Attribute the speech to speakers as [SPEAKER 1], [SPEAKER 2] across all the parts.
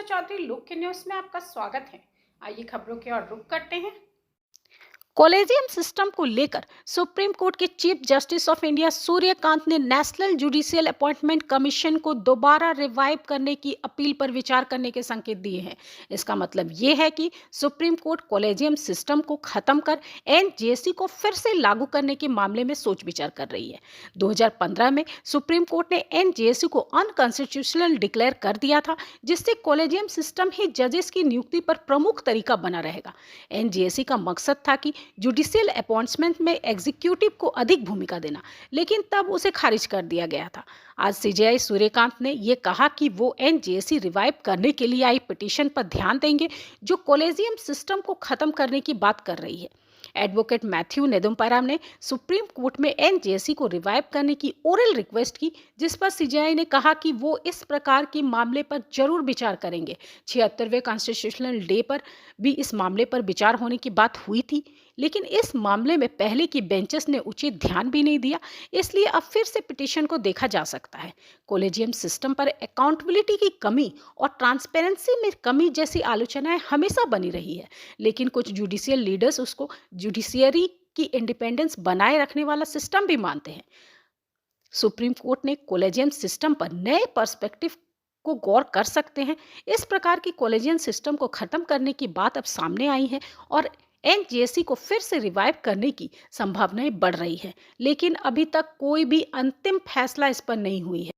[SPEAKER 1] वर्षा चौधरी लोक के न्यूज में आपका स्वागत है। आइए खबरों की ओर रुख करते हैं। कॉलेजियम सिस्टम को लेकर सुप्रीम कोर्ट के chief justice of India Suryakant ने नेशनल जुडिशियल अपॉइंटमेंट कमीशन को दोबारा रिवाइव करने की अपील पर विचार करने के संकेत दिए हैं। इसका मतलब ये है कि सुप्रीम कोर्ट कॉलेजियम सिस्टम को खत्म कर एनजेसी को फिर से लागू करने के मामले में सोच विचार कर रही है। 2015 में सुप्रीम कोर्ट ने एनजेसी को अनकॉन्स्टिट्यूशनल डिक्लेयर कर दिया था, जिससे कॉलेजियम सिस्टम ही जजेस की नियुक्ति पर प्रमुख तरीका बना रहेगा। एनजेसी का मकसद था कि जुडिशियल अपॉइंटमेंट में एग्जीक्यूटिव को अधिक भूमिका देना, लेकिन तब उसे खारिज कर दिया गया था। आज सीजेआई सूर्यकांत ने यह कहा कि वो एनजेसी रिवाइव करने के लिए आई पिटीशन पर ध्यान देंगे, जो कॉलेजियम सिस्टम को खत्म करने की बात कर रही है। एडवोकेट मैथ्यू नेदुम्पराम ने सुप्रीम कोर्ट में एनजेसी को रिवाइव करने की ओरल रिक्वेस्ट की, जिस पर सीजेआई ने कहा कि वो इस प्रकार के मामले पर जरूर विचार करेंगे। 76वें कॉन्स्टिट्यूशनल डे पर भी इस मामले पर विचार होने की बात हुई थी, लेकिन इस मामले में पहले की बेंचेस ने उचित ध्यान भी नहीं दिया, इसलिए अब फिर से पिटीशन को देखा जा सकता है। कॉलेजियम सिस्टम पर अकाउंटेबिलिटी की कमी और ट्रांसपेरेंसी में कमी जैसी आलोचनाएं हमेशा बनी रही है, लेकिन कुछ जुडिशियल लीडर्स उसको जुडिशियरी की इंडिपेंडेंस बनाए रखने वाला सिस्टम भी मानते हैं। सुप्रीम कोर्ट ने कॉलेजियम सिस्टम पर नए पर्सपेक्टिव को गौर कर सकते हैं। इस प्रकार की कॉलेजियम सिस्टम को खत्म करने की बात अब सामने आई है और एनजेसी को फिर से रिवाइव करने की संभावनाएं बढ़ रही है, लेकिन अभी तक कोई भी अंतिम फैसला इस पर नहीं हुई है।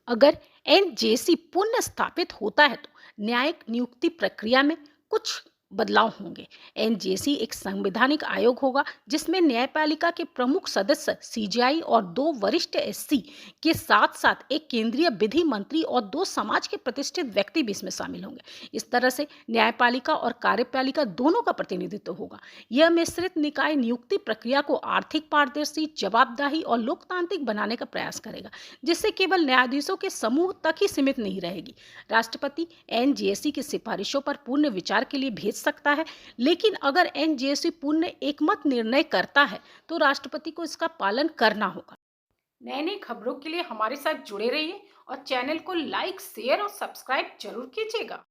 [SPEAKER 1] अगर एनजेसी पुनः स्थापित होता है तो न्यायिक नियुक्ति प्रक्रिया में कुछ बदलाव होंगे। एनजेसी एक संवैधानिक आयोग होगा, जिसमें न्यायपालिका के प्रमुख सदस्य सीजेआई और 2 वरिष्ठ एससी के साथ साथ एक केंद्रीय विधि मंत्री और 2 समाज के प्रतिष्ठित व्यक्ति भी इसमें शामिल होंगे। इस तरह से न्यायपालिका और कार्यपालिका दोनों का प्रतिनिधित्व होगा। यह मिश्रित निकाय नियुक्ति प्रक्रिया को आर्थिक, पारदर्शी, जवाबदेही और लोकतांत्रिक बनाने का प्रयास करेगा, जिससे केवल न्यायाधीशों के समूह तक ही सीमित नहीं रहेगी। राष्ट्रपति एनजेसी की सिफारिशों पर पूर्ण विचार के लिए भेज सकता है, लेकिन अगर एनजेसी पूर्ण एकमत निर्णय करता है तो राष्ट्रपति को इसका पालन करना होगा। नई नई खबरों के लिए हमारे साथ जुड़े रहिए और चैनल को लाइक, शेयर और सब्सक्राइब जरूर कीजिएगा।